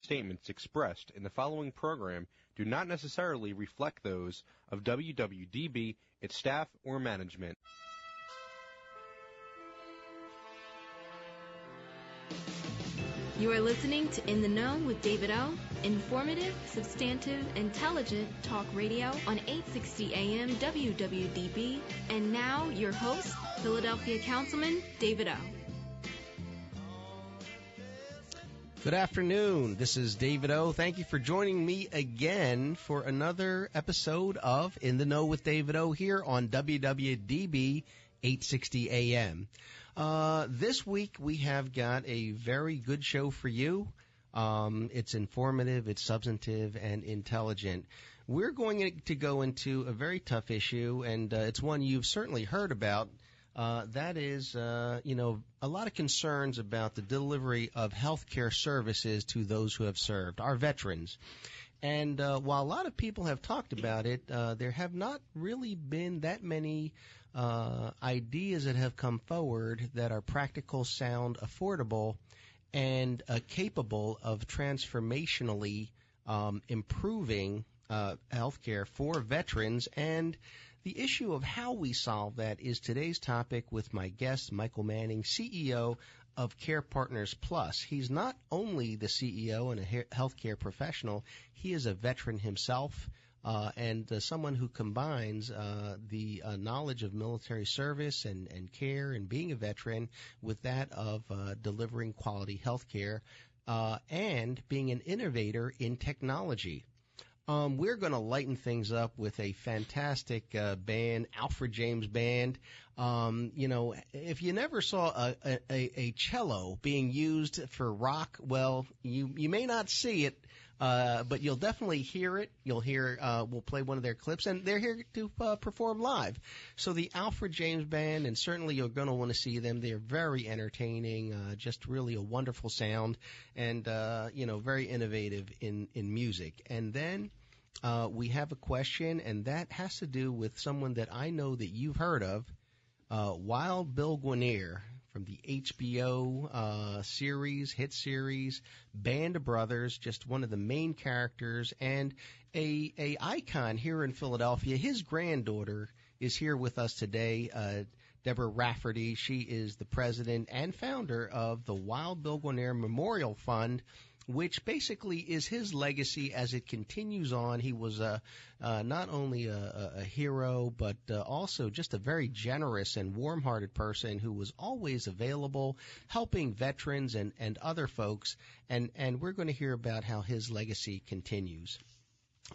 Statements expressed in the following program do not necessarily reflect those of WWDB, its staff, or management. You are listening to In the Know with David O. Informative, substantive, intelligent talk radio on 860 AM WWDB. And now, your host, Philadelphia Councilman David O. Good afternoon. This is David O. Thank you for joining me again for another episode of In the Know with David O. here on WWDB 860 AM. This week we have got a very good show for you. It's informative, it's substantive, and intelligent. We're going to go into a very tough issue, and it's one you've certainly heard about. That is, a lot of concerns about the delivery of health care services to those who have served, our veterans. And while a lot of people have talked about it, there have not really been that many ideas that have come forward that are practical, sound, affordable, and capable of transformationally improving healthcare for veterans. And the issue of how we solve that is today's topic with my guest, Michael Manning, CEO of CarePartners Plus. He's not only the CEO and a healthcare professional, he is a veteran himself, and someone who combines the knowledge of military service and care and being a veteran with that of delivering quality health care and being an innovator in technology. We're going to lighten things up with a fantastic band, Alfred James Band. If you never saw a cello being used for rock, well, you may not see it, but you'll definitely hear it. You'll hear, we'll play one of their clips, and they're here to perform live. So the Alfred James Band, and certainly you're going to want to see them. They're very entertaining, just really a wonderful sound, and, very innovative in music. And then we have a question, and that has to do with someone that I know that you've heard of, Wild Bill Guarnere from the HBO hit series, Band of Brothers, just one of the main characters and a icon here in Philadelphia. His granddaughter is here with us today, Debi Rafferty. She is the president and founder of the Wild Bill Guarnere Memorial Fund, which basically is his legacy as it continues on. He was not only a hero, but also just a very generous and warm-hearted person who was always available, helping veterans and other folks. And we're going to hear about how his legacy continues.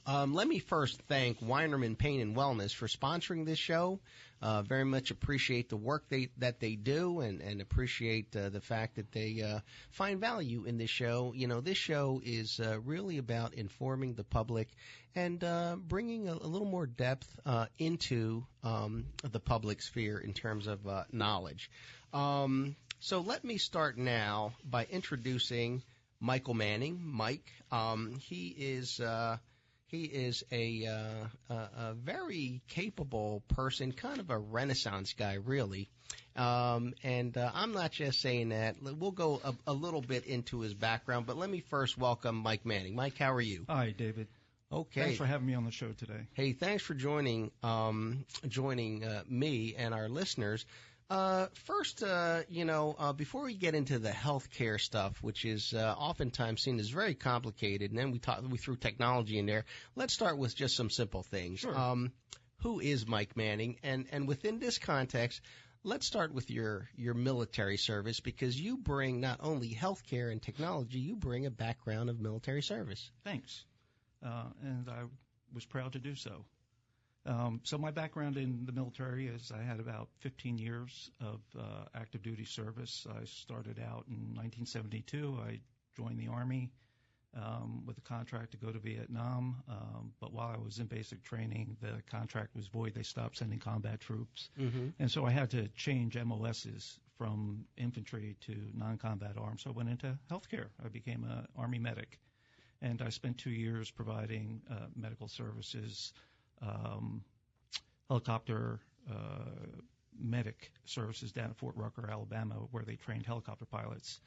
Let me first thank Weinerman Pain and Wellness for sponsoring this show. Very much appreciate the work that they do and appreciate the fact that they find value in this show. This show is really about informing the public and bringing a little more depth into the public sphere in terms of knowledge. So let me start now by introducing Michael Manning. Mike, he is a very capable person, kind of a Renaissance guy, really. And I'm not just saying that. We'll go a little bit into his background, but let me first welcome Mike Manning. Mike, how are you? Hi, David. Okay. Thanks for having me on the show today. Hey, thanks for joining me and our listeners. First, before we get into the healthcare stuff, which is oftentimes seen as very complicated, and then we threw technology in there, let's start with just some simple things. Sure. Who is Mike Manning? And within this context, let's start with your military service, because you bring not only healthcare and technology, you bring a background of military service. Thanks. And I was proud to do so. So my background in the military is I had about 15 years of active duty service. I started out in 1972. I joined the Army with a contract to go to Vietnam. But while I was in basic training, the contract was void. They stopped sending combat troops. Mm-hmm. And so I had to change MOSs from infantry to non-combat arms. So I went into healthcare. I became an Army medic. And I spent 2 years providing medical services, helicopter medic services down at Fort Rucker, Alabama, where they trained helicopter pilots.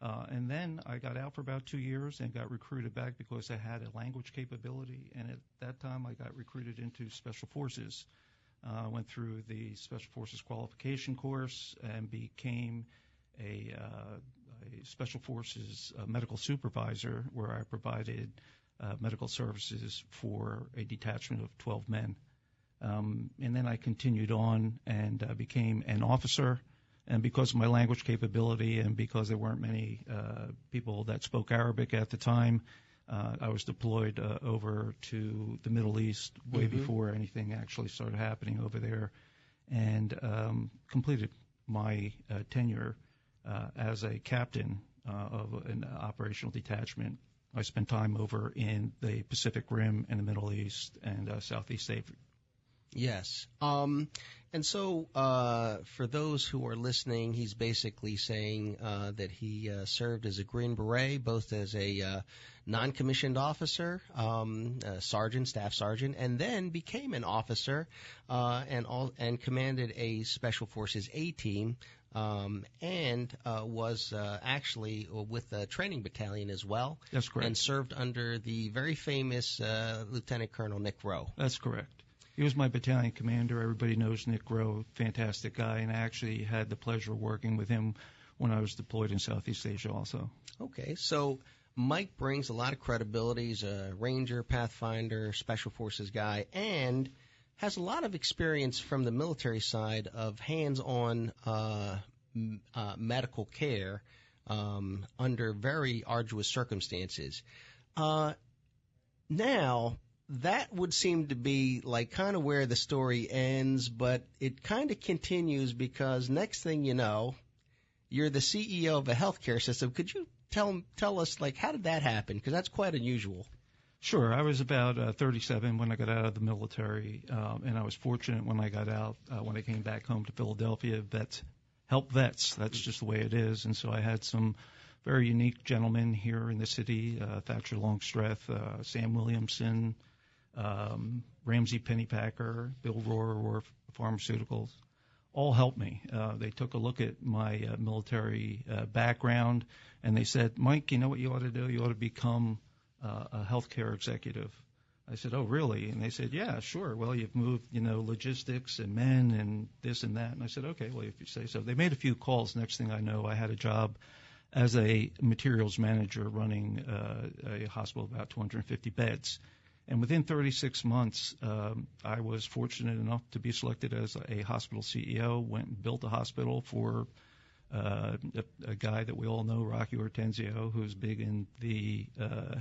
And then I got out for about 2 years and got recruited back because I had a language capability. And at that time, I got recruited into Special Forces. Went through the Special Forces qualification course and became a Special Forces medical supervisor, where I provided medical services for a detachment of 12 men. And then I continued on and became an officer. And because of my language capability and because there weren't many people that spoke Arabic at the time, I was deployed over to the Middle East way before anything actually started happening over there, and completed my tenure as a captain of an operational detachment. I spent time over in the Pacific Rim and the Middle East and Southeast Asia. Yes. And so for those who are listening, he's basically saying that he served as a Green Beret, both as a non-commissioned officer, sergeant, staff sergeant, and then became an officer and commanded a Special Forces A team, and was actually with the training battalion as well. That's correct. And served under the very famous Lieutenant Colonel Nick Rowe. That's correct. He was my battalion commander. Everybody knows Nick Rowe, fantastic guy, and I actually had the pleasure of working with him when I was deployed in Southeast Asia also. Okay, so Mike brings a lot of credibility. He's a Ranger, Pathfinder, Special Forces guy, and has a lot of experience from the military side of hands-on medical care under very arduous circumstances. Now, that would seem to be like kind of where the story ends, but it kind of continues because next thing you know, you're the CEO of a healthcare system. Could you tell us, like, how did that happen? Because that's quite unusual. Sure. I was about 37 when I got out of the military, and I was fortunate when I got out, when I came back home to Philadelphia, help vets. That's just the way it is. And so I had some very unique gentlemen here in the city, Thatcher Longstreth, Sam Williamson, Ramsey Pennypacker, Bill Rohr Pharmaceuticals, all helped me. They took a look at my military background, and they said, Mike, you know what you ought to do? You ought to become a healthcare executive. I said, oh, really? And they said, yeah, sure. Well, you've moved, logistics and men and this and that. And I said, okay, well, if you say so. They made a few calls. Next thing I know, I had a job as a materials manager running a hospital of about 250 beds. And within 36 months, I was fortunate enough to be selected as a hospital CEO, went and built a hospital for a guy that we all know, Rocky Hortenzio, who's big in the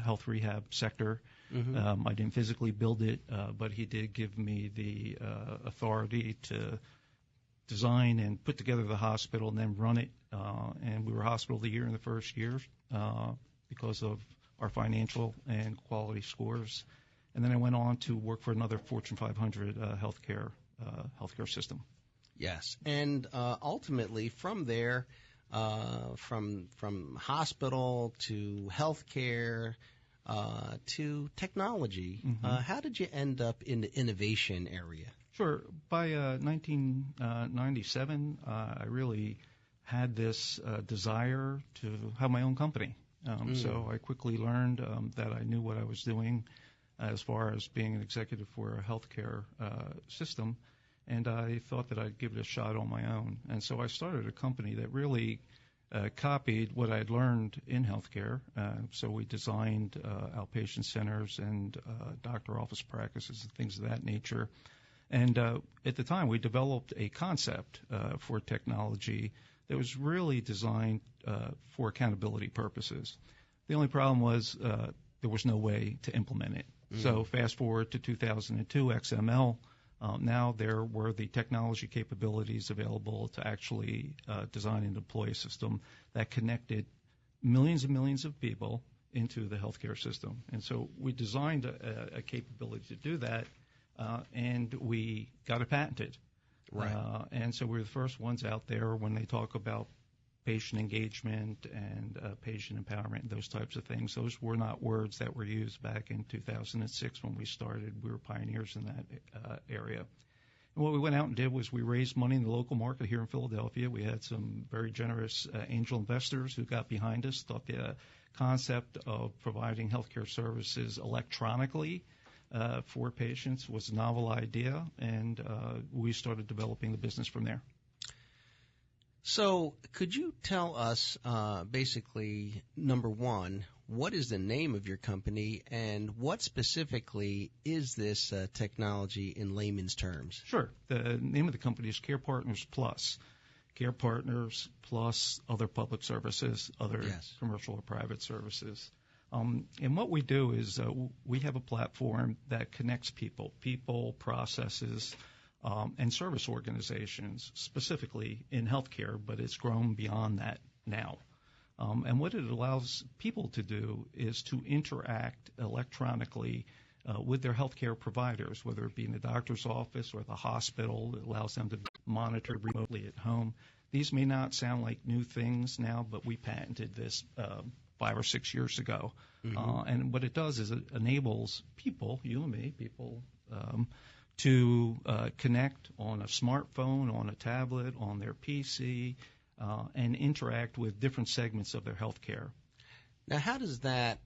health rehab sector. I didn't physically build it, but he did give me the authority to design and put together the hospital and then run it. And we were Hospital of the Year in the first year because of our financial and quality scores. And then I went on to work for another Fortune 500 healthcare system. Yes, and ultimately from there, from hospital to healthcare to technology, how did you end up in the innovation area? Sure. By 1997, I really had this desire to have my own company. So I quickly learned that I knew what I was doing as far as being an executive for a healthcare system, and I thought that I'd give it a shot on my own. And so I started a company that really copied what I'd learned in healthcare. So we designed outpatient centers and doctor office practices and things of that nature. And at the time, we developed a concept for technology that was really designed for accountability purposes. The only problem was there was no way to implement it. So fast forward to 2002, XML. Now there were the technology capabilities available to actually design and deploy a system that connected millions and millions of people into the healthcare system. And so we designed a capability to do that, and we got it patented. Right. And so we're the first ones out there when they talk about patient engagement and patient empowerment and those types of things. Those were not words that were used back in 2006 when we started. We were pioneers in that area. And what we went out and did was we raised money in the local market here in Philadelphia. We had some very generous angel investors who got behind us, thought the concept of providing healthcare services electronically for patients was a novel idea, and we started developing the business from there. So could you tell us, basically, number one, what is the name of your company, and what specifically is this technology in layman's terms? Sure. The name of the company is CarePartners Plus. CarePartners Plus other public services, other commercial or private services. And what we do is we have a platform that connects people, processes, and service organizations, specifically in healthcare, but it's grown beyond that now. And what it allows people to do is to interact electronically with their healthcare providers, whether it be in the doctor's office or the hospital. It allows them to be monitored remotely at home. These may not sound like new things now, but we patented this 5 or 6 years ago. Mm-hmm. And what it does is it enables people, you and me, to connect on a smartphone, on a tablet, on their PC, and interact with different segments of their health care. Now, how does that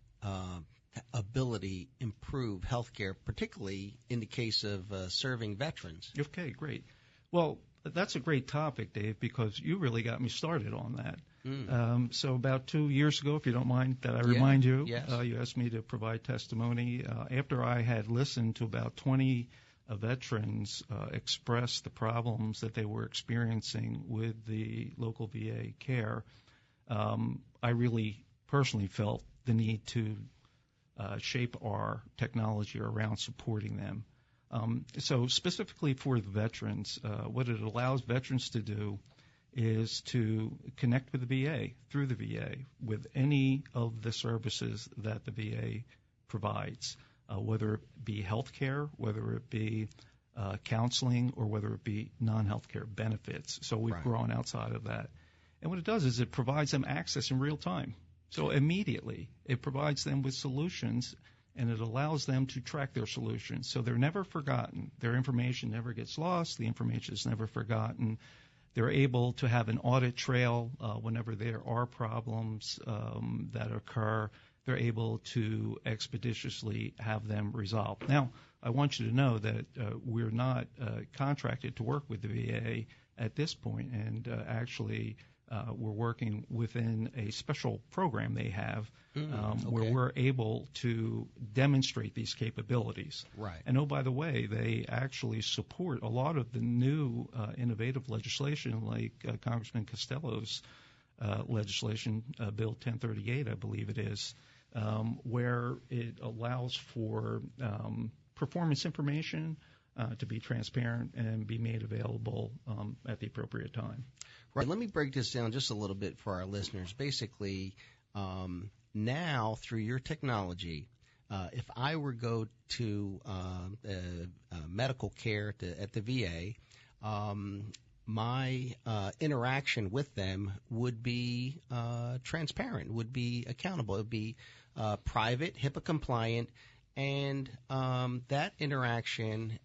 ability improve healthcare, particularly in the case of serving veterans? Okay, great. Well, that's a great topic, Dave, because you really got me started on that. So about 2 years ago, if you don't mind that I remind you, you asked me to provide testimony. After I had listened to about 20 veterans express the problems that they were experiencing with the local VA care, I really personally felt the need to shape our technology around supporting them. So specifically for the veterans, what it allows veterans to do is to connect with the VA, through the VA, with any of the services that the VA provides, whether it be health care, whether it be counseling, or whether it be non-health care benefits. So we've grown outside of that. And what it does is it provides them access in real time. So immediately it provides them with solutions, and it allows them to track their solutions. So they're never forgotten. Their information never gets lost. The information is never forgotten. They're able to have an audit trail whenever there are problems that occur. They're able to expeditiously have them resolved. Now, I want you to know that we're not contracted to work with the VA at this point, and actually we're working within a special program they have where we're able to demonstrate these capabilities. Right. And, oh, by the way, they actually support a lot of the new innovative legislation, like Congressman Costello's legislation, Bill 1038, I believe it is, where it allows for performance information to be transparent and be made available at the appropriate time. Right. Let me break this down just a little bit for our listeners. Basically, now through your technology, if I were to go to medical care at the VA, my interaction with them would be transparent, would be accountable, it would be private, HIPAA compliant, and that interaction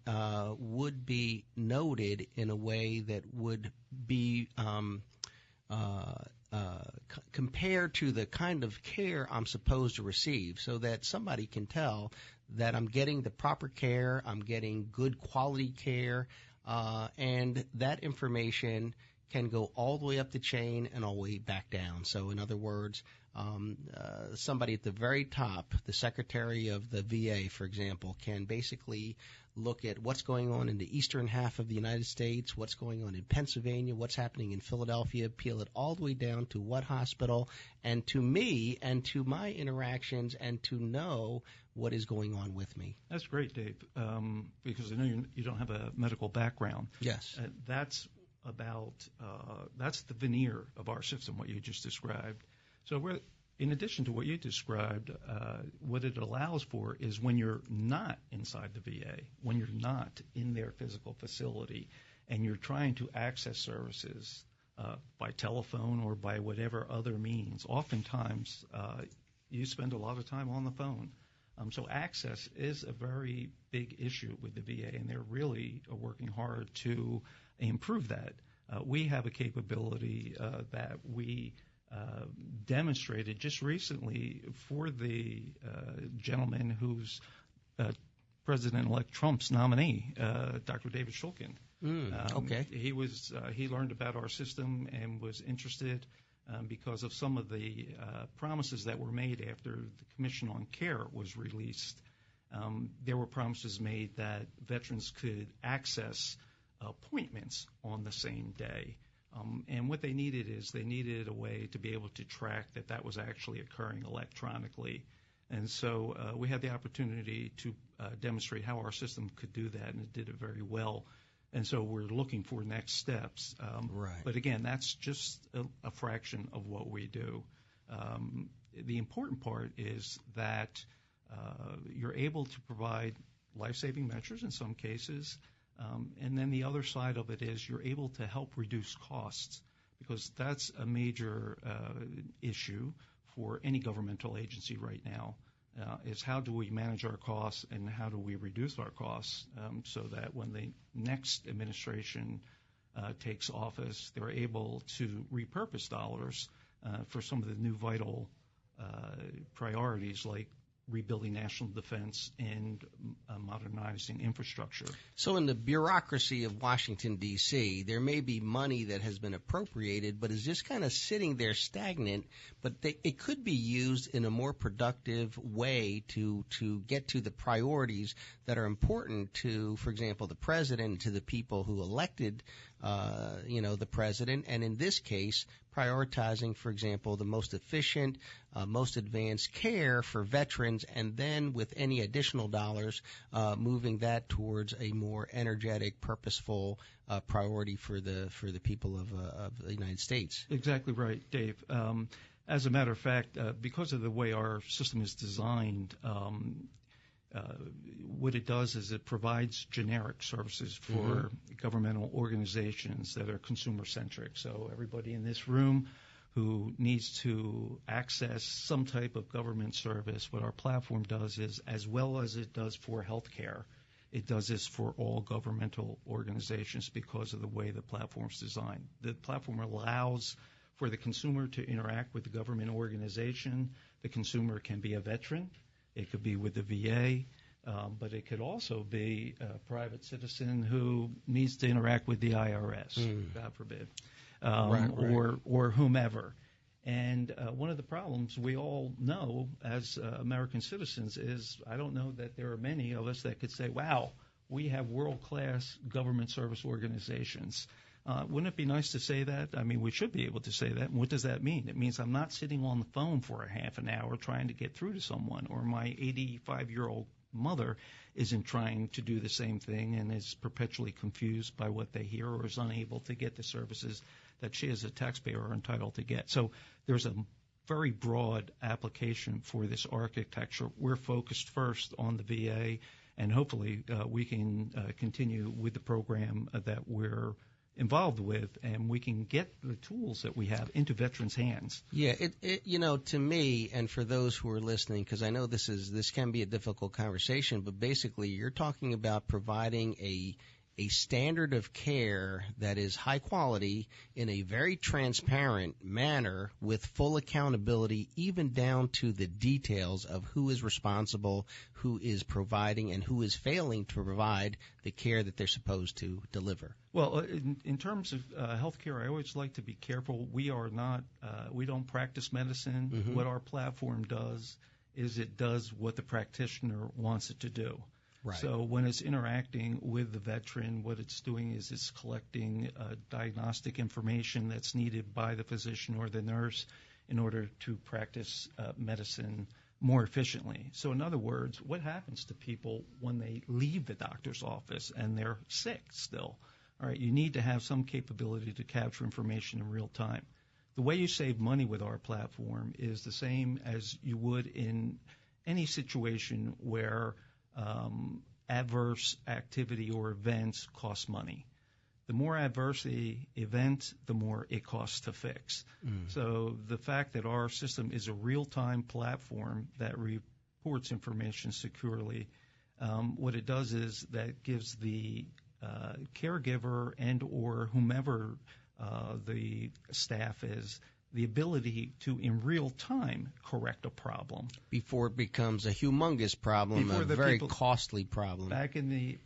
would be noted in a way that would be compared to the kind of care I'm supposed to receive, so that somebody can tell that I'm getting the proper care, I'm getting good quality care, and that information can go all the way up the chain and all the way back down. So in other words, somebody at the very top, the secretary of the VA, for example, can basically look at what's going on in the eastern half of the United States, what's going on in Pennsylvania, what's happening in Philadelphia, peel it all the way down to what hospital, and to me and to my interactions, and to know what is going on with me. That's great, Dave, because I know you don't have a medical background. Yes. That's the veneer of our system, what you just described. So in addition to what you described, what it allows for is when you're not inside the VA, when you're not in their physical facility, and you're trying to access services by telephone or by whatever other means, oftentimes you spend a lot of time on the phone. So access is a very big issue with the VA, and they're really working hard to improve that. We have a capability that we demonstrated just recently for the gentleman who's President-elect Trump's nominee, Dr. David Shulkin. Okay. He learned about our system and was interested because of some of the promises that were made after the Commission on Care was released. There were promises made that veterans could access appointments on the same day. And what they needed a way to be able to track that was actually occurring electronically. And so we had the opportunity to demonstrate how our system could do that, and it did it very well. And so we're looking for next steps. Right. But again, that's just a fraction of what we do. The important part is that you're able to provide life-saving measures in some cases. And then the other side of it is you're able to help reduce costs, because that's a major issue for any governmental agency right now, is how do we manage our costs and how do we reduce our costs so that when the next administration takes office, they're able to repurpose dollars for some of the new vital priorities like rebuilding national defense and modernizing infrastructure. So in the bureaucracy of Washington, D.C., there may be money that has been appropriated but is just kind of sitting there stagnant, but it could be used in a more productive way to get to the priorities that are important to, for example, the president, to the people who elected the president, and in this case, prioritizing, for example, the most efficient, most advanced care for veterans, and then with any additional dollars, moving that towards a more energetic, purposeful priority for the people of the United States. Exactly right, Dave. As a matter of fact, because of the way our system is designed, what it does is it provides generic services for governmental organizations that are consumer-centric. So everybody in this room who needs to access some type of government service, what our platform does is, as well as it does for healthcare, it does this for all governmental organizations because of the way the platform's designed. The platform allows for the consumer to interact with the government organization. The consumer can be a veteran. It could be with the VA, but it could also be a private citizen who needs to interact with the IRS, God forbid, or whomever. And one of the problems we all know as American citizens is I don't know that there are many of us that could say, wow, we have world-class government service organizations. Wouldn't it be nice to say that? I mean, we should be able to say that. And what does that mean? It means I'm not sitting on the phone for a half an hour trying to get through to someone, or my 85-year-old mother isn't trying to do the same thing and is perpetually confused by what they hear or is unable to get the services that she as a taxpayer are entitled to get. So there's a very broad application for this architecture. We're focused first on the VA, and hopefully we can continue with the program that we're involved with, and we can get the tools that we have into veterans' hands. Yeah, to me, and for those who are listening, because I know this can be a difficult conversation, but basically you're talking about providing a standard of care that is high quality in a very transparent manner with full accountability, even down to the details of who is responsible, who is providing, and who is failing to provide the care that they're supposed to deliver. Well, in terms of health care, I always like to be careful. We don't practice medicine. What our platform does is it does what the practitioner wants it to do. Right. So when it's interacting with the veteran, what it's doing is it's collecting diagnostic information that's needed by the physician or the nurse in order to practice medicine more efficiently. So in other words, what happens to people when they leave the doctor's office and they're sick still? All right, you need to have some capability to capture information in real time. The way you save money with our platform is the same as you would in any situation where adverse activity or events cost money. The more adverse the event, the more it costs to fix. So the fact that our system is a real-time platform that reports information securely. What it does is that gives the caregiver and or whomever the staff is the ability to, in real time, correct a problem before it becomes a humongous problem, a very costly problem. Back in the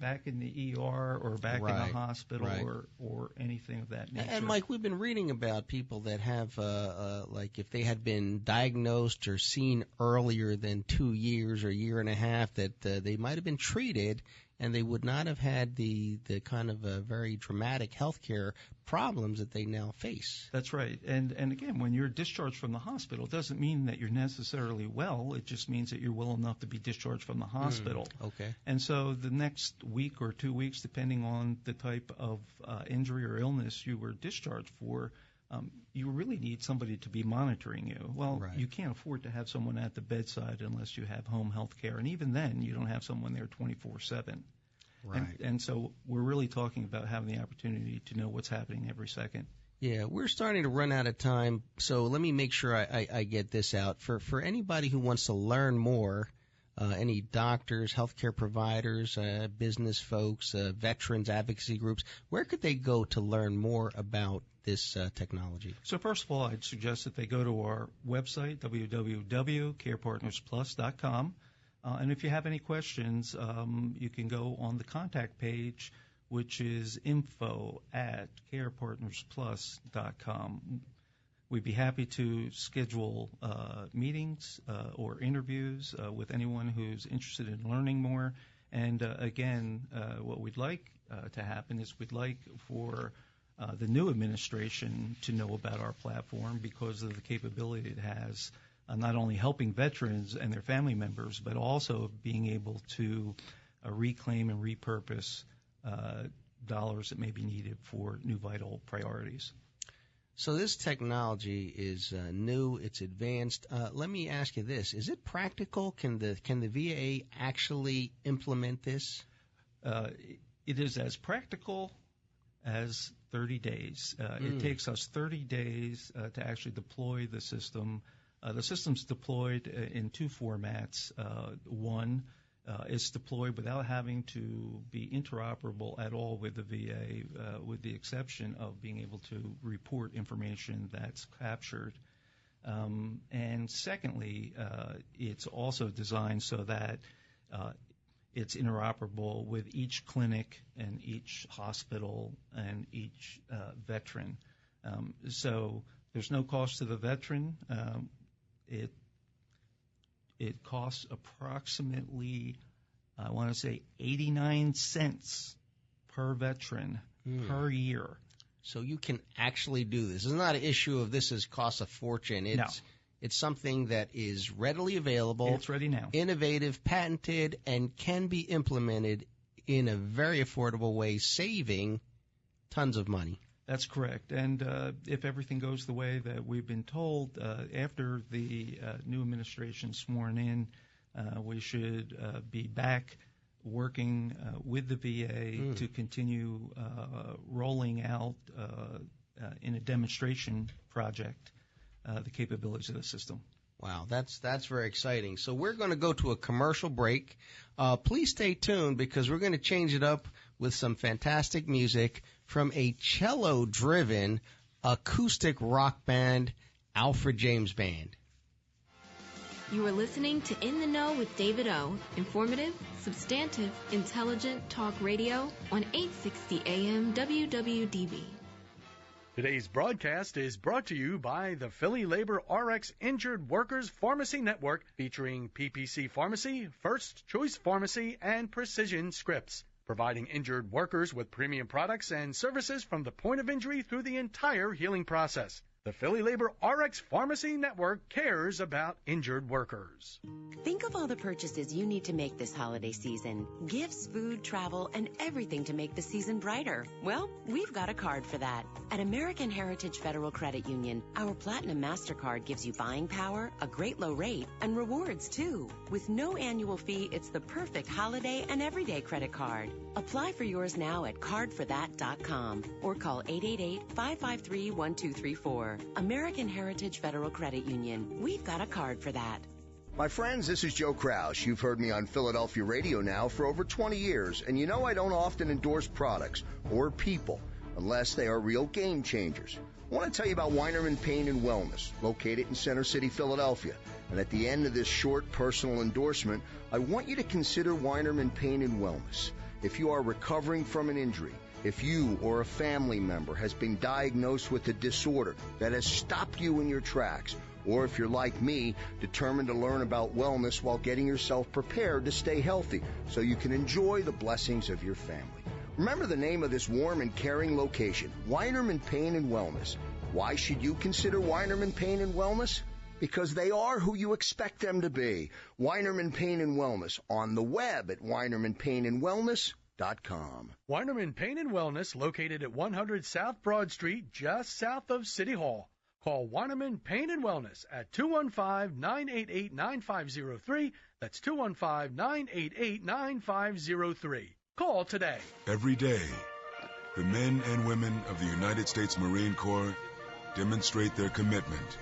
ER or back in the hospital or anything of that nature. And Mike, we've been reading about people that have, like, if they had been diagnosed or seen earlier than 2 years or a year and a half, that they might have been treated, and they would not have had the kind of very dramatic health care problems that they now face. That's right. And again, when you're discharged from the hospital, it doesn't mean that you're necessarily well. It just means that you're well enough to be discharged from the hospital. Okay. And so the next week or 2 weeks, depending on the type of injury or illness you were discharged for, you really need somebody to be monitoring you. Well, you can't afford to have someone at the bedside unless you have home health care. And even then, you don't have someone there 24/7. Right. And so we're really talking about having the opportunity to know what's happening every second. Yeah, we're starting to run out of time, so let me make sure I get this out. For anybody who wants to learn more, any doctors, healthcare providers, business folks, veterans, advocacy groups, where could they go to learn more about this technology? So first of all, I'd suggest that they go to our website, www.carepartnersplus.com. And if you have any questions, you can go on the contact page, which is info@carepartnersplus.com. We'd be happy to schedule meetings or interviews with anyone who's interested in learning more. And again, what we'd like to happen is we'd like for the new administration to know about our platform because of the capability it has, not only helping veterans and their family members, but also being able to reclaim and repurpose dollars that may be needed for new vital priorities. So this technology is new, it's advanced. Let me ask you this. Is it practical? Can the VA actually implement this? It is as practical as 30 days. It takes us 30 days to actually deploy the system. The system's deployed in two formats. One is deployed without having to be interoperable at all with the VA, with the exception of being able to report information that's captured. And secondly, it's also designed so that it's interoperable with each clinic and each hospital and each veteran. So there's no cost to the veteran. It costs approximately, I want to say, 89 cents per veteran per year. So you can actually do this. It's not an issue of this costs a fortune. It's something that is readily available. It's ready now. Innovative, patented, and can be implemented in a very affordable way, saving tons of money. That's correct. And if everything goes the way that we've been told, after the new administration sworn in, we should be back working with the VA to continue rolling out in a demonstration project the capabilities of the system. Wow, that's very exciting. So we're going to go to a commercial break. Please stay tuned because we're going to change it up with some fantastic music from a cello-driven acoustic rock band, Alfred James Band. You are listening to In the Know with David O. Informative, substantive, intelligent talk radio on 860 AM WWDB. Today's broadcast is brought to you by the Philly Labor RX Injured Workers Pharmacy Network, featuring PPC Pharmacy, First Choice Pharmacy, and Precision Scripts, providing injured workers with premium products and services from the point of injury through the entire healing process. The Philly Labor RX Pharmacy Network cares about injured workers. Think of all the purchases you need to make this holiday season. Gifts, food, travel, and everything to make the season brighter. Well, we've got a card for that. At American Heritage Federal Credit Union, our Platinum MasterCard gives you buying power, a great low rate, and rewards too. With no annual fee, it's the perfect holiday and everyday credit card. Apply for yours now at cardforthat.com or call 888-553-1234. American Heritage Federal Credit Union. We've got a card for that. My friends, this is Joe Kraus. You've heard me on Philadelphia radio now for over 20 years, and you know I don't often endorse products or people unless they are real game changers. I want to tell you about Weinerman Pain and Wellness, located in Center City, Philadelphia. And at the end of this short personal endorsement, I want you to consider Weinerman Pain and Wellness. If you are recovering from an injury, if you or a family member has been diagnosed with a disorder that has stopped you in your tracks, or if you're like me, determined to learn about wellness while getting yourself prepared to stay healthy so you can enjoy the blessings of your family. Remember the name of this warm and caring location, Weinerman Pain and Wellness. Why should you consider Weinerman Pain and Wellness? Because they are who you expect them to be. Weinerman Pain and Wellness, on the web at WeinermanPainandWellness.com. Weinerman Pain and Wellness, located at 100 South Broad Street, just south of City Hall. Call Weinerman Pain and Wellness at 215-988-9503. That's 215-988-9503. Call today. Every day, the men and women of the United States Marine Corps demonstrate their commitment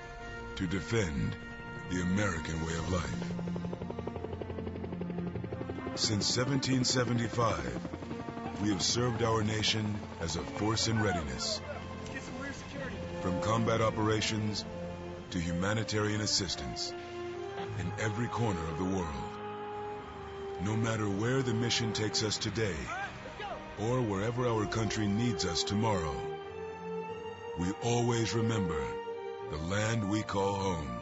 to defend the American way of life. Since 1775, we have served our nation as a force in readiness. From combat operations to humanitarian assistance in every corner of the world. No matter where the mission takes us today or wherever our country needs us tomorrow, we always remember the land we call home.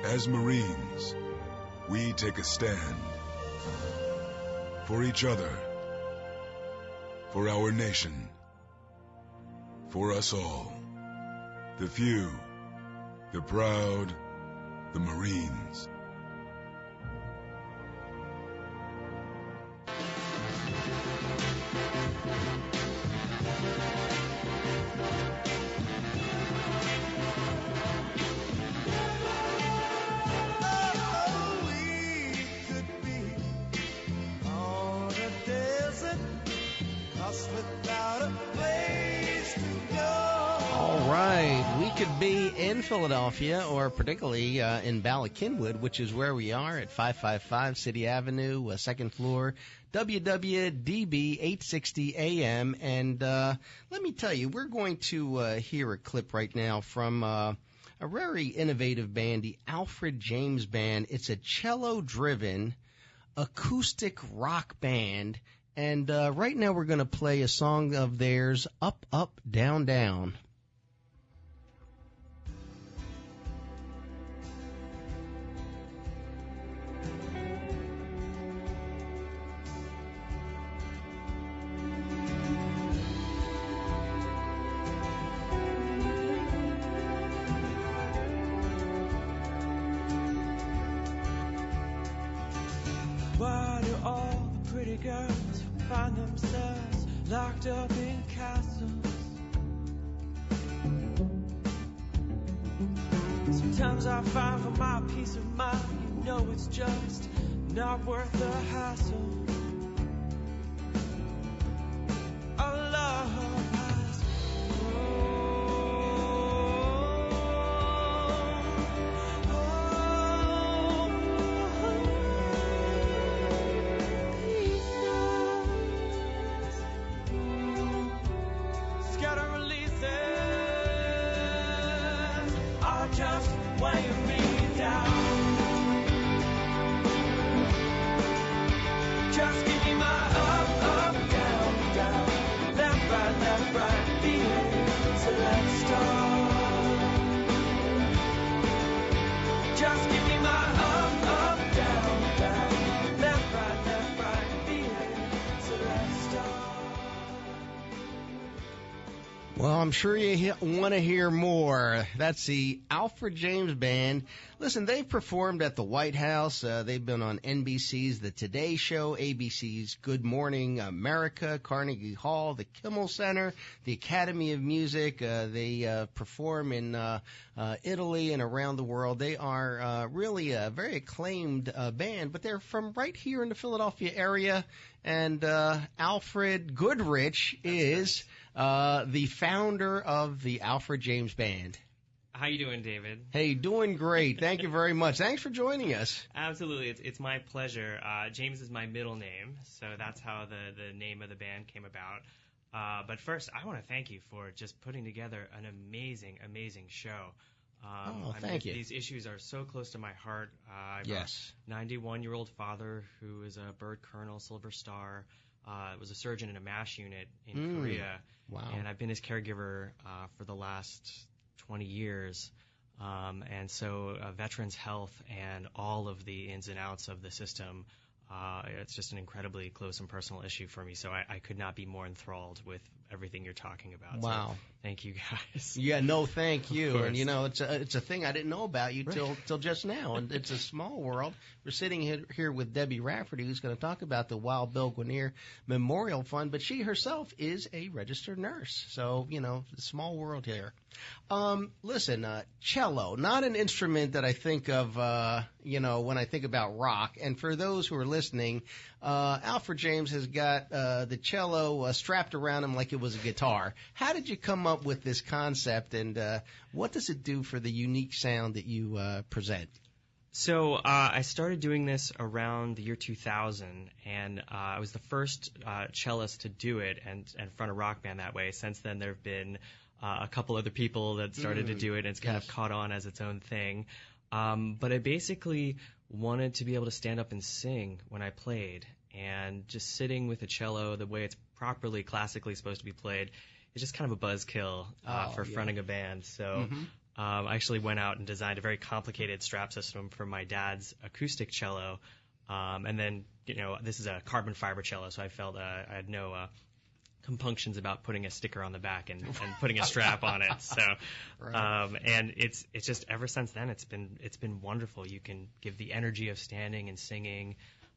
As Marines, we take a stand for each other, for our nation, for us all, the few, the proud, the Marines. In Philadelphia, or particularly in Ballackinwood, which is where we are at 555 City Avenue, second floor, WWDB 860 AM. And let me tell you, we're going to hear a clip right now from a very innovative band, the Alfred James Band. It's a cello-driven acoustic rock band. And right now we're going to play a song of theirs, Up, Up, Down, Down. Why do all the pretty girls find themselves locked up in castles? Sometimes I find for my peace of mind, you know it's just not worth the hassle. Our love has just weighing me down. Just give me my up, up, down, down, left, right, feeling. So let's start. Just give me my up, up, down, down, left, right, feeling. So let's start. Well, I'm sure you want to hear more. That's the Alfred James Band. Listen, they've performed at the White House. They've been on NBC's The Today Show, ABC's Good Morning America, Carnegie Hall, the Kimmel Center, the Academy of Music. They perform in Italy and around the world. They are really a very acclaimed band, but they're from right here in the Philadelphia area. And Alfred Goodrich is the founder of the Alfred James Band. How you doing, David? Hey, doing great. Thank you very much. Thanks for joining us. Absolutely. It's my pleasure. James is my middle name, so that's how the name of the band came about. But first, I want to thank you for just putting together an amazing, amazing show. Thank you. These issues are so close to my heart. I'm Yes. a 91-year-old father who is a bird colonel, Silver Star, was a surgeon in a MASH unit in Korea. Wow. And I've been his caregiver for the last 20 years. And so veterans' health and all of the ins and outs of the system, it's just an incredibly close and personal issue for me. So I could not be more enthralled with everything you're talking about. Wow. So thank you, guys. Yeah, no, thank you. course. And you know, it's a thing I didn't know about you till just now, and it's a small world. We're sitting here with Debi Rafferty, who's going to talk about the Wild Bill Guarnere Memorial Fund, but she herself is a registered nurse. So you know, the small world here. Listen, cello, not an instrument that I think of, when I think about rock. And for those who are listening, Alfred James has got the cello strapped around him like it was a guitar. How did you come up with this concept, and what does it do for the unique sound that you present? So I started doing this around the year 2000, and I was the first cellist to do it and front a rock band that way. Since then, there have been a couple other people that started to do it, and it's kind of caught on as its own thing. But I basically wanted to be able to stand up and sing when I played, and just sitting with a cello the way it's properly classically supposed to be played is just kind of a buzzkill for fronting a band. So I actually went out and designed a very complicated strap system for my dad's acoustic cello. And then, this is a carbon fiber cello, so I felt I had no compunctions about putting a sticker on the back and putting a strap on it. So, and it's just ever since then it's been wonderful. You can give the energy of standing and singing,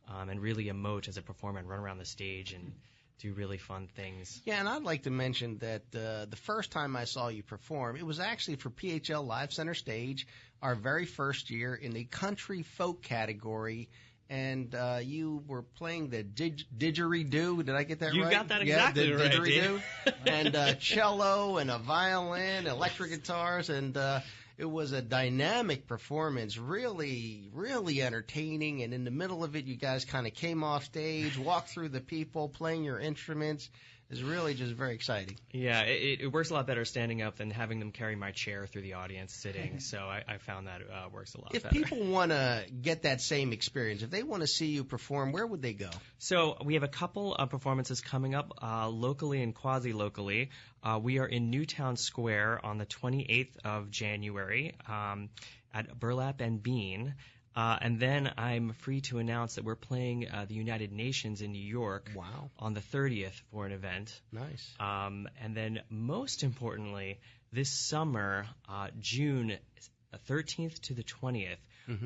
and really emote as a performer and run around the stage and do really fun things. Yeah, and I'd like to mention that the first time I saw you perform, it was actually for PHL Live Center Stage, our very first year in the country folk category. And you were playing the didgeridoo. Did I get that right? You got that exactly the right. Didgeridoo. And cello and a violin, electric guitars, and it was a dynamic performance, really, really entertaining. And in the middle of it, you guys kind of came off stage, walked through the people, playing your instruments. It was really just very exciting. Yeah, it works a lot better standing up than having them carry my chair through the audience sitting. So I found that works a lot better. If people want to get that same experience, if they want to see you perform, where would they go? So we have a couple of performances coming up locally and quasi-locally. We are in Newtown Square on the 28th of January at Burlap and Bean. And then I'm free to announce that we're playing the United Nations in New York on the 30th for an event. Nice. And then most importantly, this summer, June 13th to the 20th,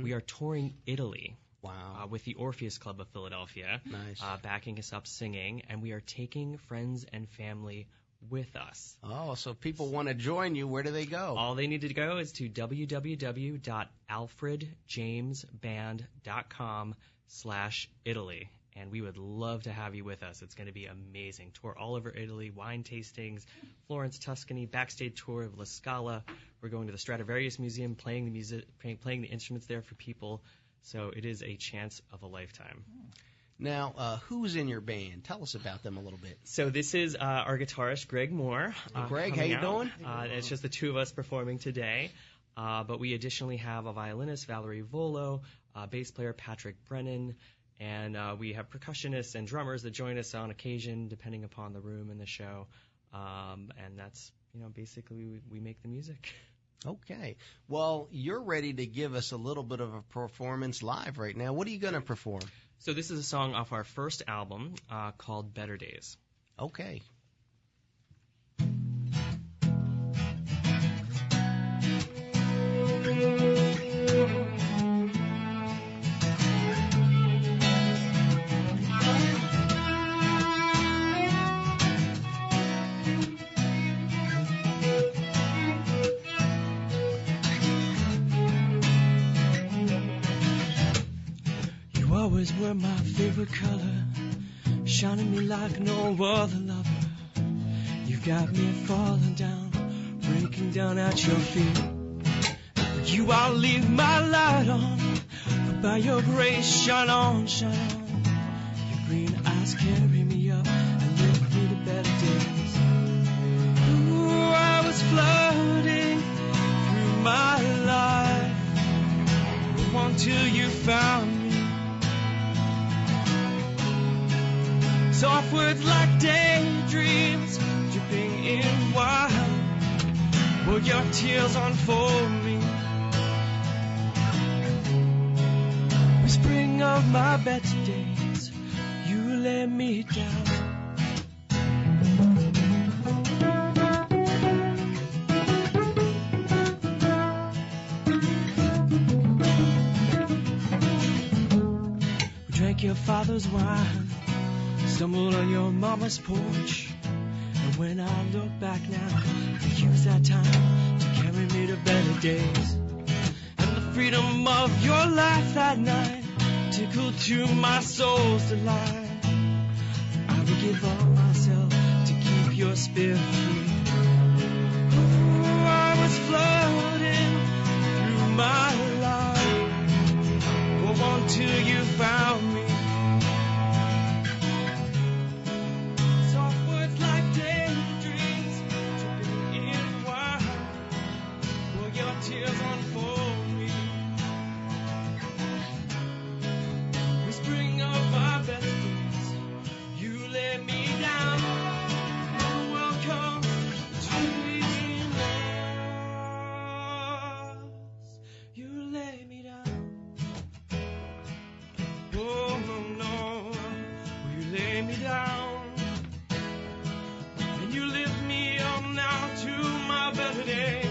we are touring Italy. Wow. With the Orpheus Club of Philadelphia. Nice. Backing us up singing. And we are taking friends and family with us. Oh, so if people want to join you, where do they go? All they need to go is to www.alfredjamesband.com/Italy. And we would love to have you with us. It's going to be amazing. Tour all over Italy, wine tastings, Florence, Tuscany, backstage tour of La Scala. We're going to the Stradivarius Museum, playing the instruments there for people. So it is a chance of a lifetime. Now, who's in your band? Tell us about them a little bit. So this is our guitarist, Greg Moore. Greg, how you doing? It's just the two of us performing today. But we additionally have a violinist, Valerie Volo, bass player, Patrick Brennan, and we have percussionists and drummers that join us on occasion, depending upon the room and the show. And that's, basically we make the music. Okay. Well, you're ready to give us a little bit of a performance live right now. What are you going to perform? So this is a song off our first album called Better Days. Okay. Always were my favorite color, shining me like no other lover. You got me falling down, breaking down at your feet. you I'll leave my light on. For by your grace, shine on, shine on. Your green eyes carry me up and lift me to better days. Ooh, I was floating through my life until you found me. Soft words like daydreams dripping in wine. Will your tears unfold me? Whispering of my better days, you lay me down. We drank your father's wine, stumbled on your mama's porch. And when I look back now, I use that time to carry me to better days. And the freedom of your life that night tickled to my soul's delight. I would give all myself to keep your spirit free. Oh, I was floating through my life, oh, until you found me. Tears unfold me, whispering of my best days. You lay me down. Welcome to me, lost. You lay me down. Oh no, you lay me down, and you lift me up now to my better days.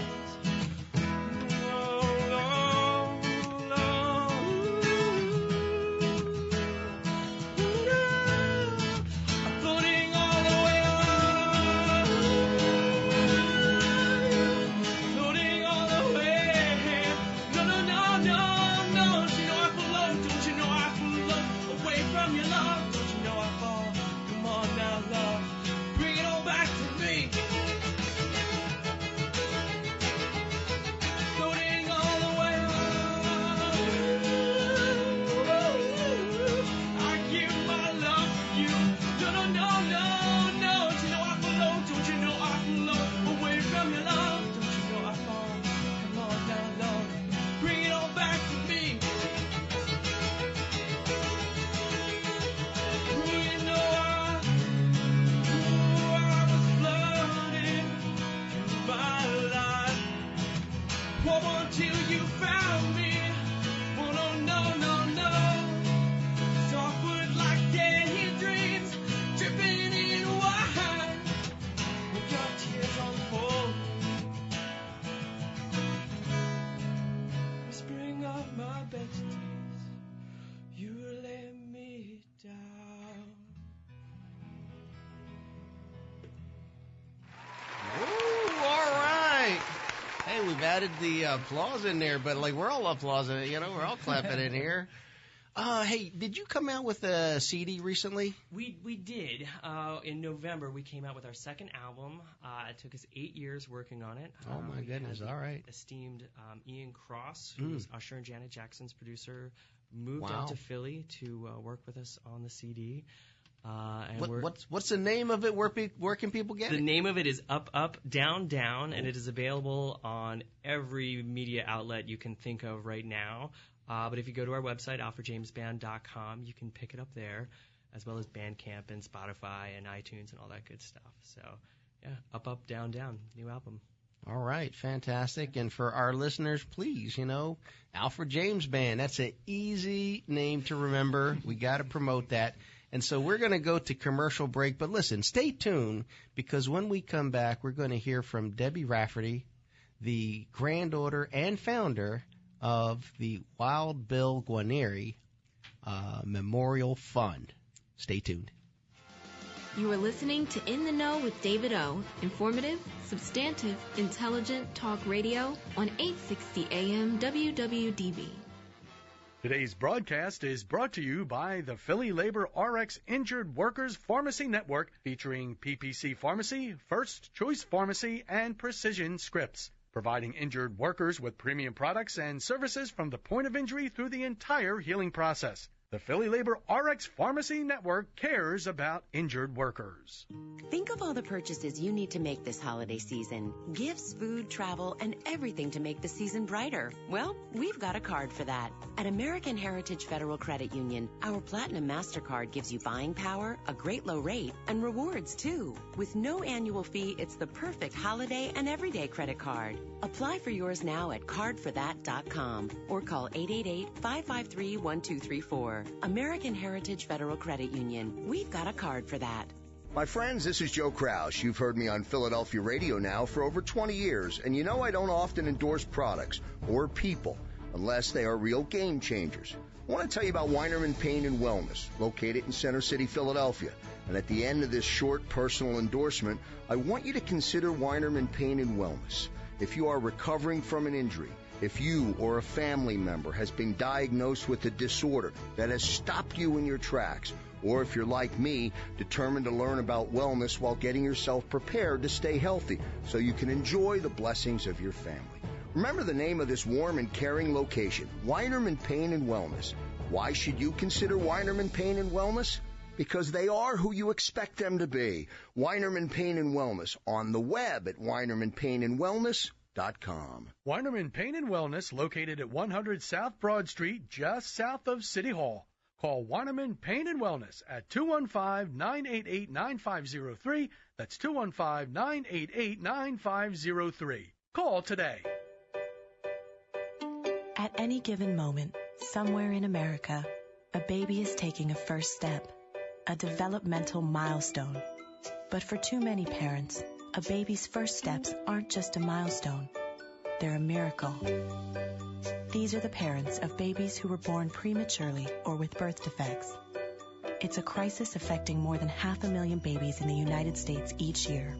We've added the applause in there, but like we're all applauding, you know, we're all clapping in here. Hey, did you come out with a CD recently? We did. In November, we came out with our second album. It took us 8 years working on it. Oh, my goodness. All right. Esteemed Ian Cross, who was Usher and Janet Jackson's producer, moved out to Philly to work with us on the CD. What's the name of it? Where can people get it? The name of it is Up, Up, Down, Down, and it is available on every media outlet you can think of right now. But if you go to our website, alfredjamesband.com, you can pick it up there, as well as Bandcamp and Spotify and iTunes and all that good stuff. So, yeah, Up, Up, Down, Down, new album. All right, fantastic. And for our listeners, please, Alfred James Band. That's an easy name to remember. We got to promote that. And so we're going to go to commercial break. But listen, stay tuned, because when we come back, we're going to hear from Debi Rafferty, the granddaughter and founder of the Wild Bill Guarnere Memorial Fund. Stay tuned. You are listening to In the Know with David O. Informative, substantive, intelligent talk radio on 860 AM WWDB. Today's broadcast is brought to you by the Philly Labor RX Injured Workers Pharmacy Network, featuring PPC Pharmacy, First Choice Pharmacy, and Precision Scripts. providing injured workers with premium products and services from the point of injury through the entire healing process. The Philly Labor RX Pharmacy Network cares about injured workers. Think of all the purchases you need to make this holiday season. Gifts, food, travel, and everything to make the season brighter. Well, we've got a card for that. At American Heritage Federal Credit Union, our Platinum MasterCard gives you buying power, a great low rate, and rewards too. With no annual fee, it's the perfect holiday and everyday credit card. Apply for yours now at cardforthat.com or call 888-553-1234. American Heritage Federal Credit Union. We've got a card for that. My friends, this is Joe Kraus. You've heard me on Philadelphia radio now for over 20 years, and you know I don't often endorse products or people unless they are real game changers. I want to tell you about Weinerman Pain and Wellness, located in Center City, Philadelphia. And at the end of this short personal endorsement, I want you to consider Weinerman Pain and Wellness. If you are recovering from an injury, if you or a family member has been diagnosed with a disorder that has stopped you in your tracks, or if you're like me, determined to learn about wellness while getting yourself prepared to stay healthy so you can enjoy the blessings of your family. Remember the name of this warm and caring location, Weinerman Pain and Wellness. Why should you consider Weinerman Pain and Wellness? Because they are who you expect them to be. Weinerman Pain and Wellness on the web at weinermanpainandwellness.com. Weinerman Pain and Wellness, located at 100 South Broad Street, just south of City Hall. Call Weinerman Pain and Wellness at 215-988-9503. That's 215-988-9503. Call today. At any given moment, somewhere in America, a baby is taking a first step, a developmental milestone. But for too many parents, a baby's first steps aren't just a milestone. They're a miracle. These are the parents of babies who were born prematurely or with birth defects. It's a crisis affecting more than 500,000 babies in the United States each year.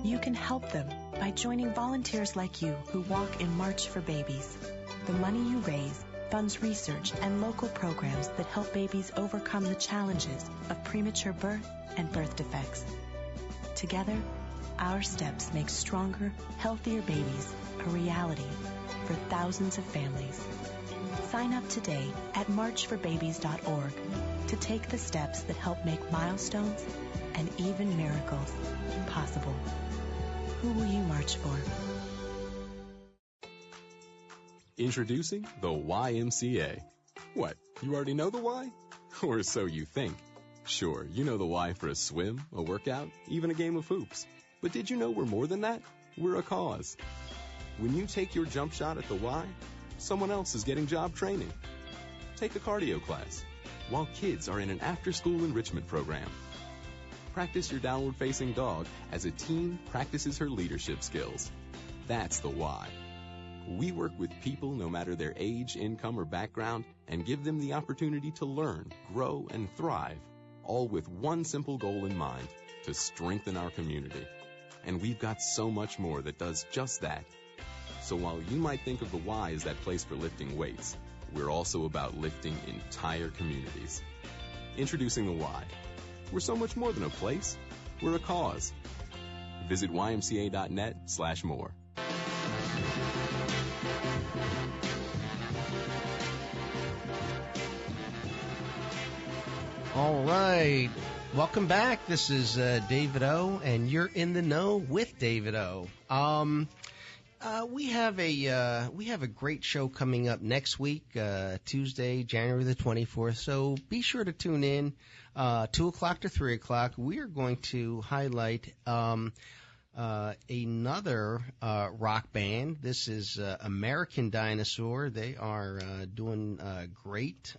You can help them by joining volunteers like you who walk in March for Babies. The money you raise funds research and local programs that help babies overcome the challenges of premature birth and birth defects. Together, our steps make stronger, healthier babies a reality for thousands of families. Sign up today at marchforbabies.org to take the steps that help make milestones and even miracles possible. Who will you march for? Introducing the YMCA. What, you already know the why? Or so you think. Sure, you know the why for a swim, a workout, even a game of hoops. But did you know we're more than that? We're a cause. When you take your jump shot at the Y, someone else is getting job training. Take a cardio class, while kids are in an after-school enrichment program. Practice your downward-facing dog as a teen practices her leadership skills. That's the why. We work with people no matter their age, income, or background and give them the opportunity to learn, grow, and thrive, all with one simple goal in mind, to strengthen our community. And we've got so much more that does just that. So while you might think of the Y as that place for lifting weights, we're also about lifting entire communities. Introducing the Y. We're so much more than a place. We're a cause. Visit ymca.net/more. All right. Welcome back. This is David O, and you're in the know with David O. We have a great show coming up next week, Tuesday, January the 24th. So be sure to tune in 2 o'clock to 3 o'clock. We are going to highlight another rock band. This is American Dinosaur. They are doing great.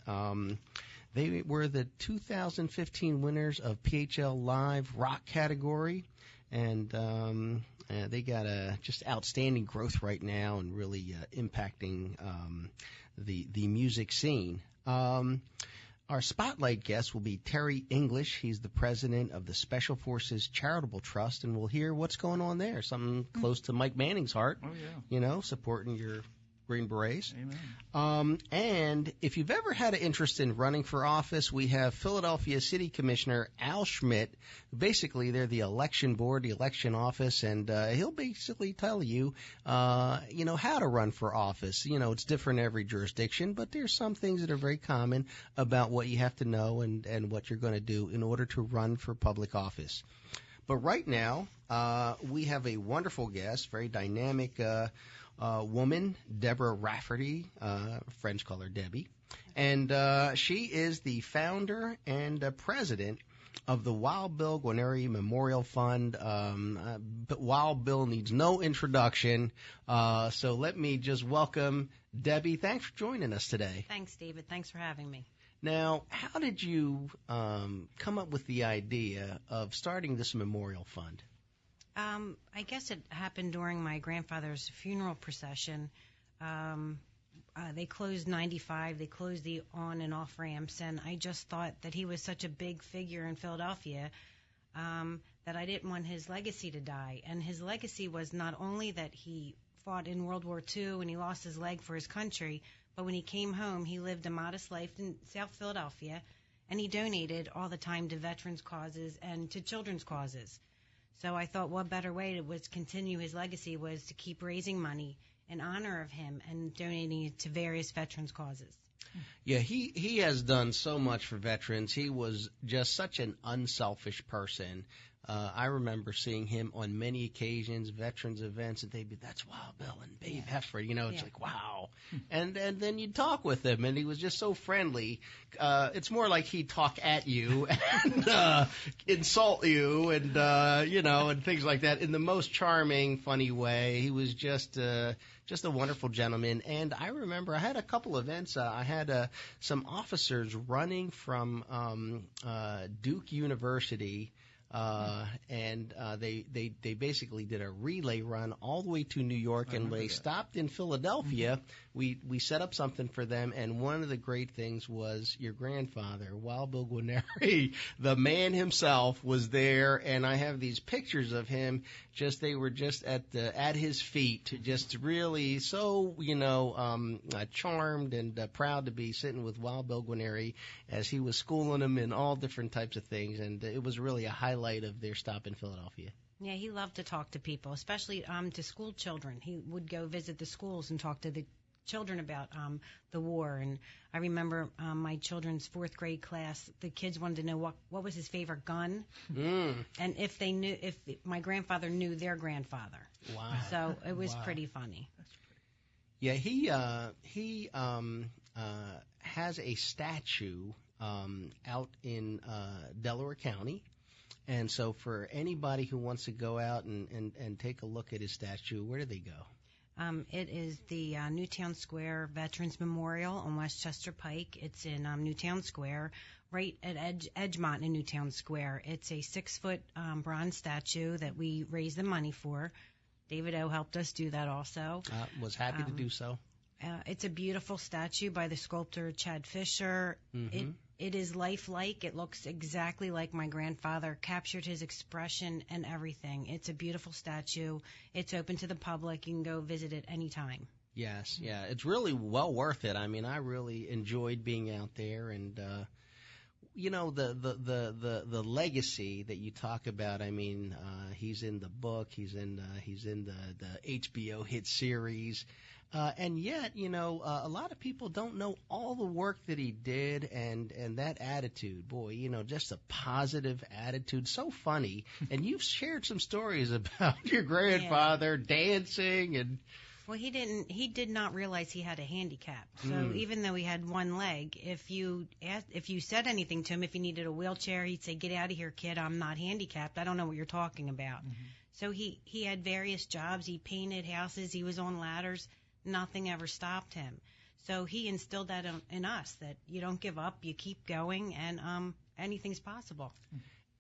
They were the 2015 winners of PHL Live Rock category, and they got just outstanding growth right now and really impacting the music scene. Our spotlight guest will be Terry English. He's the president of the Special Forces Charitable Trust, and we'll hear what's going on there. Something close to Mike Manning's heart. Oh, yeah. You know, supporting your Green Berets. Amen. And if you've ever had an interest in running for office, we have Philadelphia City Commissioner Al Schmidt. Basically, they're the election board, the election office, and he'll basically tell you, how to run for office. It's different in every jurisdiction, but there's some things that are very common about what you have to know and what you're going to do in order to run for public office. But right now, we have a wonderful guest, very dynamic woman, Debi Rafferty, French call her Debbie, and she is the founder and president of the Wild Bill Guarnere Memorial Fund. But Wild Bill needs no introduction, so let me just welcome Debbie. Thanks for joining us today. Thanks, David. Thanks for having me. Now, how did you come up with the idea of starting this memorial fund? I guess it happened during my grandfather's funeral procession. They closed 95. They closed the on and off ramps, and I just thought that he was such a big figure in Philadelphia that I didn't want his legacy to die. And his legacy was not only that he fought in World War II and he lost his leg for his country, but when he came home, he lived a modest life in South Philadelphia, and he donated all the time to veterans' causes and to children's causes. So I thought what better way to continue his legacy was to keep raising money in honor of him and donating it to various veterans' causes. Yeah, he has done so much for veterans. He was just such an unselfish person. I remember seeing him on many occasions, veterans events, and they'd be, that's Wild Bill and Babe Hefford. It's like, wow. And then you'd talk with him, and he was just so friendly. It's more like he'd talk at you and insult you and, and things like that in the most charming, funny way. He was just a wonderful gentleman. And I remember I had a couple events. I had some officers running from Duke University. And they basically did a relay run all the way to New York, and they stopped in Philadelphia. Mm-hmm. We set up something for them, and one of the great things was your grandfather, Wild Bill Guarnere, the man himself, was there, and I have these pictures of him. They were just at his feet, just really so charmed and proud to be sitting with Wild Bill Guarnere as he was schooling him in all different types of things, and it was really a highlight of their stop in Philadelphia. Yeah, he loved to talk to people, especially to school children. He would go visit the schools and talk to the children about the war. And I remember my children's fourth grade class, the kids wanted to know what was his favorite gun, and if my grandfather knew their grandfather. Wow! So it was pretty funny. Yeah, he has a statue out in Delaware County. And so for anybody who wants to go out and take a look at his statue, where do they go? It is the Newtown Square Veterans Memorial on Westchester Pike. It's in Newtown Square, right at Edgemont in Newtown Square. It's a 6-foot bronze statue that we raised the money for. David O helped us do that also. Was happy to do so. It's a beautiful statue by the sculptor Chad Fisher. Mm-hmm. It is lifelike. It looks exactly like my grandfather, captured his expression and everything. It's a beautiful statue. It's open to the public. You can go visit it anytime. Yes, yeah. It's really well worth it. I mean, I really enjoyed being out there, and the legacy that you talk about. I mean, he's in the book. He's in the HBO hit series. And yet, a lot of people don't know all the work that he did and that attitude. Boy, just a positive attitude. So funny. And you've shared some stories about your grandfather dancing and. Well, he did not realize he had a handicap. So even though he had one leg, if you said anything to him, if he needed a wheelchair, he'd say, "Get out of here, kid. I'm not handicapped. I don't know what you're talking about." Mm-hmm. So he had various jobs. He painted houses. He was on ladders. Nothing ever stopped him. So he instilled that in us, that you don't give up, you keep going, and anything's possible.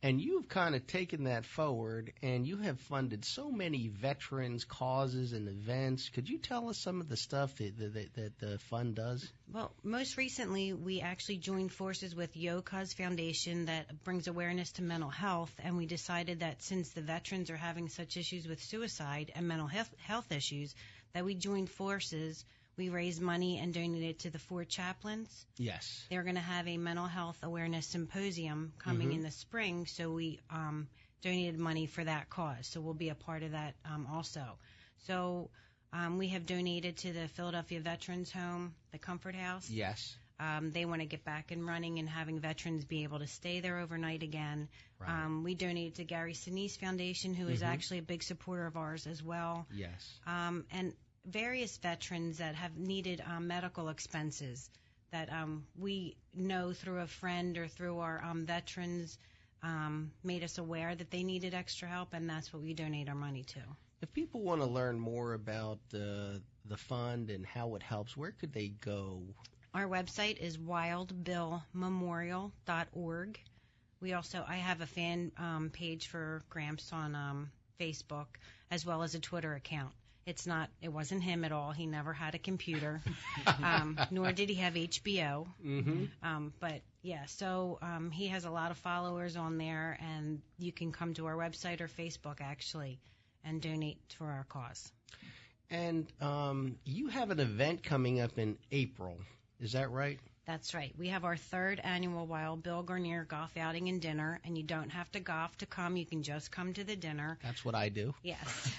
And you've kind of taken that forward, and you have funded so many veterans' causes and events. Could you tell us some of the stuff that the fund does? Well, most recently, we actually joined forces with YoCause Foundation that brings awareness to mental health, and we decided that since the veterans are having such issues with suicide and mental health issues, that we joined forces we raise money and donate it to the 4 chaplains. Yes. They're going to have a mental health awareness symposium coming in the spring, so we donated money for that cause. So we'll be a part of that also. So we have donated to the Philadelphia Veterans Home, the Comfort House. Yes. They want to get back and running and having veterans be able to stay there overnight again. Right. We donated to Gary Sinise Foundation, who is actually a big supporter of ours as well. Yes. And various veterans that have needed medical expenses that we know through a friend or through our veterans made us aware that they needed extra help, and that's what we donate our money to. If people want to learn more about the fund and how it helps, where could they go? Our website is wildbillmemorial.org. I have a fan page for Gramps on Facebook, as well as a Twitter account. It wasn't him at all. He never had a computer, nor did he have HBO. But yeah, so he has a lot of followers on there, and you can come to our website or Facebook actually and donate for our cause. And you have an event coming up in April. Is that right? That's right. We have our 3rd annual Wild Bill Guarnere golf outing and dinner, and you don't have to golf to come. You can just come to the dinner. That's what I do. Yes.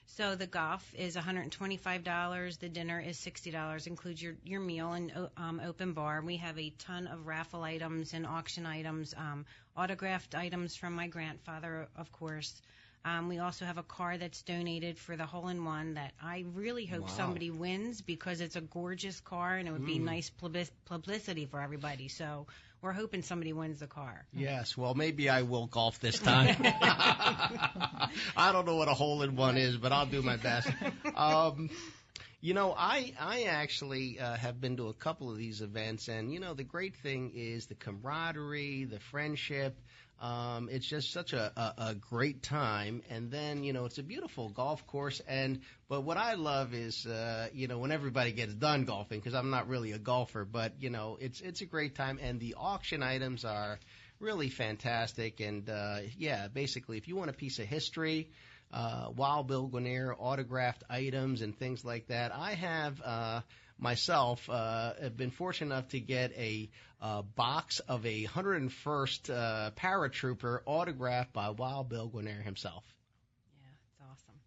So the golf is $125. The dinner is $60. Includes your meal and open bar. We have a ton of raffle items and auction items, autographed items from my grandfather, of course. We also have a car that's donated for the hole-in-one that I really hope somebody wins, because it's a gorgeous car and it would be nice publicity for everybody. So we're hoping somebody wins the car. Yes, well, maybe I will golf this time. I don't know what a hole-in-one is, but I'll do my best. I actually have been to a couple of these events, and, the great thing is the camaraderie, the friendship. It's just such a great time. And then, it's a beautiful golf course. But what I love is, when everybody gets done golfing, because I'm not really a golfer, but, it's a great time. And the auction items are really fantastic. And, basically, if you want a piece of history, Wild Bill Guarnere autographed items and things like that, I have myself have been fortunate enough to get a box of a 101st paratrooper autographed by Wild Bill Guarnere himself. Yeah, it's awesome.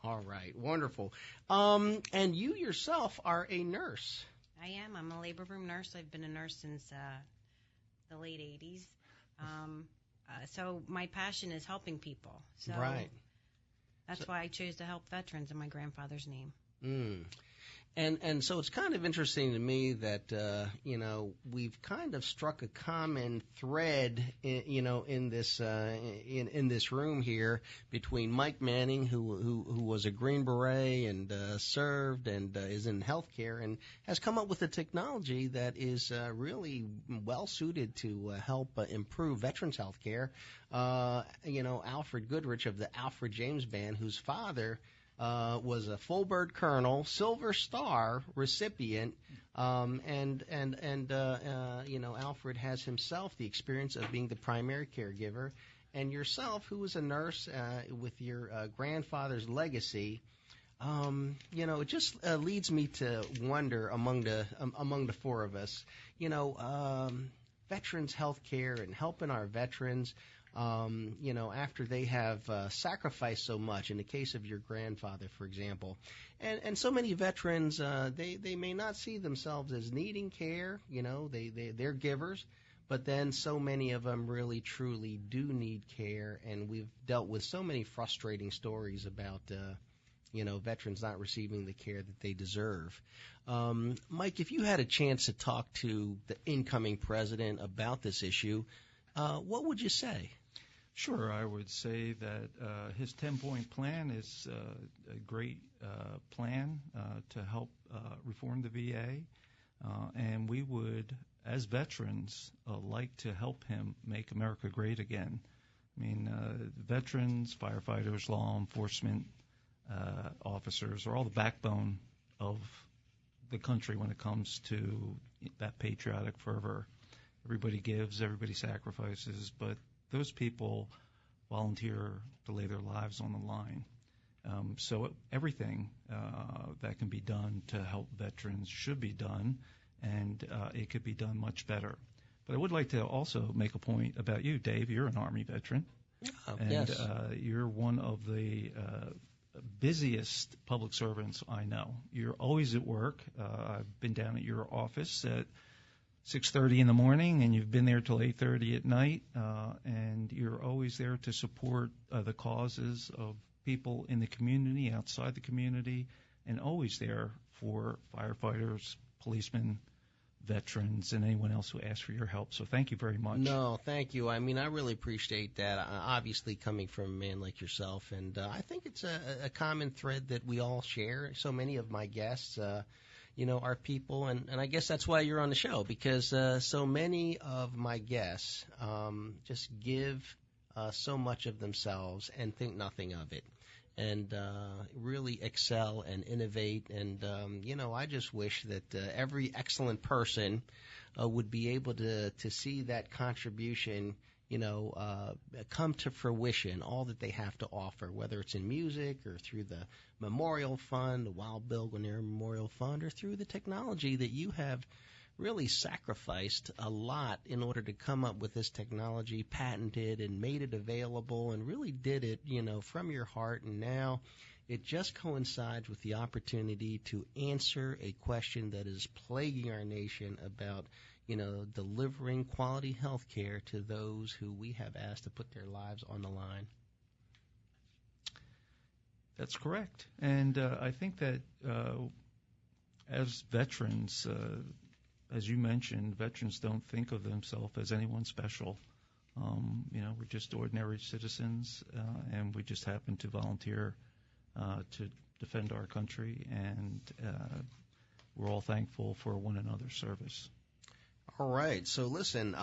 All right, wonderful. And you yourself are a nurse. I am. I'm a labor room nurse. I've been a nurse since the late 80s. So my passion is helping people. So right. That's why I chose to help veterans in my grandfather's name. And so it's kind of interesting to me that we've kind of struck a common thread in this room here between Mike Manning, who was a Green Beret and served and is in healthcare and has come up with a technology that is really well suited to help improve veterans healthcare. Alfred Goodrich of the Alfred James Band, whose father was a full bird colonel, Silver Star recipient, and Alfred has himself the experience of being the primary caregiver, and yourself, who was a nurse with your grandfather's legacy. It just leads me to wonder among the four of us, veterans health care and helping our veterans. After they have sacrificed so much, in the case of your grandfather, for example. And so many veterans, they may not see themselves as needing care, they're givers, but then so many of them really, truly do need care, and we've dealt with so many frustrating stories about, veterans not receiving the care that they deserve. Mike, if you had a chance to talk to the incoming president about this issue, what would you say? Sure, I would say that his 10-point plan is a great plan to help reform the VA, and we would, as veterans, like to help him make America great again. I mean, veterans, firefighters, law enforcement officers are all the backbone of the country when it comes to that patriotic fervor. Everybody gives, everybody sacrifices, but those people volunteer to lay their lives on the line. So everything that can be done to help veterans should be done, and it could be done much better. But I would like to also make a point about you, Dave. You're an Army veteran. And yes. You're one of the busiest public servants I know. You're always at work. I've been down at your office at 6:30 in the morning, and you've been there till 8:30 at night, and you're always there to support the causes of people in the community, outside the community, and always there for firefighters, policemen, veterans, and anyone else who asks for your help. So thank you very much. No, thank you. I mean, I really appreciate that, obviously coming from a man like yourself. And I think it's a common thread that we all share. So many of my guests, are people. And I guess that's why you're on the show, because so many of my guests just give so much of themselves and think nothing of it. And really excel and innovate. And, I just wish that every excellent person would be able to see that contribution, come to fruition, all that they have to offer, whether it's in music or through the Memorial Fund, the Wild Bill Guarnere Memorial Fund, or through the technology that you have really sacrificed a lot in order to come up with this technology, patented and made it available, and really did it, from your heart. And now it just coincides with the opportunity to answer a question that is plaguing our nation about, delivering quality health care to those who we have asked to put their lives on the line. That's correct. And I think that as veterans, as you mentioned, veterans don't think of themselves as anyone special. We're just ordinary citizens, and we just happen to volunteer to defend our country, and we're all thankful for one another's service. All right. So listen,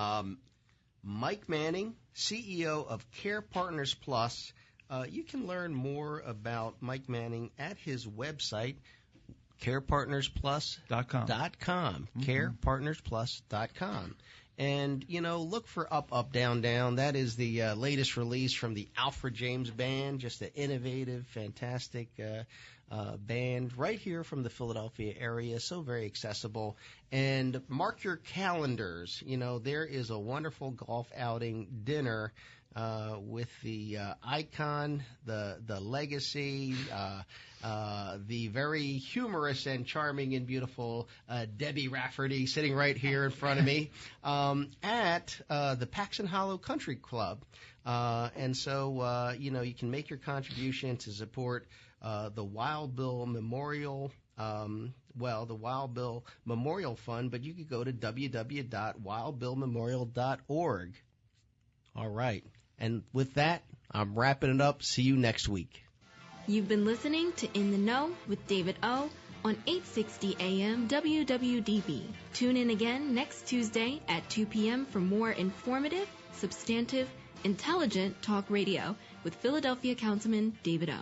Mike Manning, CEO of CarePartners Plus. You can learn more about Mike Manning at his website, CarePartnersPlus.com. Mm-hmm. CarePartnersPlus.com. And, look for Up, Up, Down, Down. That is the latest release from the Alfred James Band, just an innovative, fantastic band right here from the Philadelphia area, so very accessible. And mark your calendars. There is a wonderful golf outing dinner with the icon, the legacy, the very humorous and charming and beautiful Debi Rafferty sitting right here in front of me at the Paxton Hollow Country Club. And so, you can make your contribution to support the Wild Bill Memorial the Wild Bill Memorial Fund, but you could go to www.wildbillmemorial.org. All right. And with that, I'm wrapping it up. See you next week. You've been listening to In the Know with David O on 860 AM WWDB. Tune in again next Tuesday at 2 p.m. for more informative, substantive, intelligent talk radio with Philadelphia Councilman David O.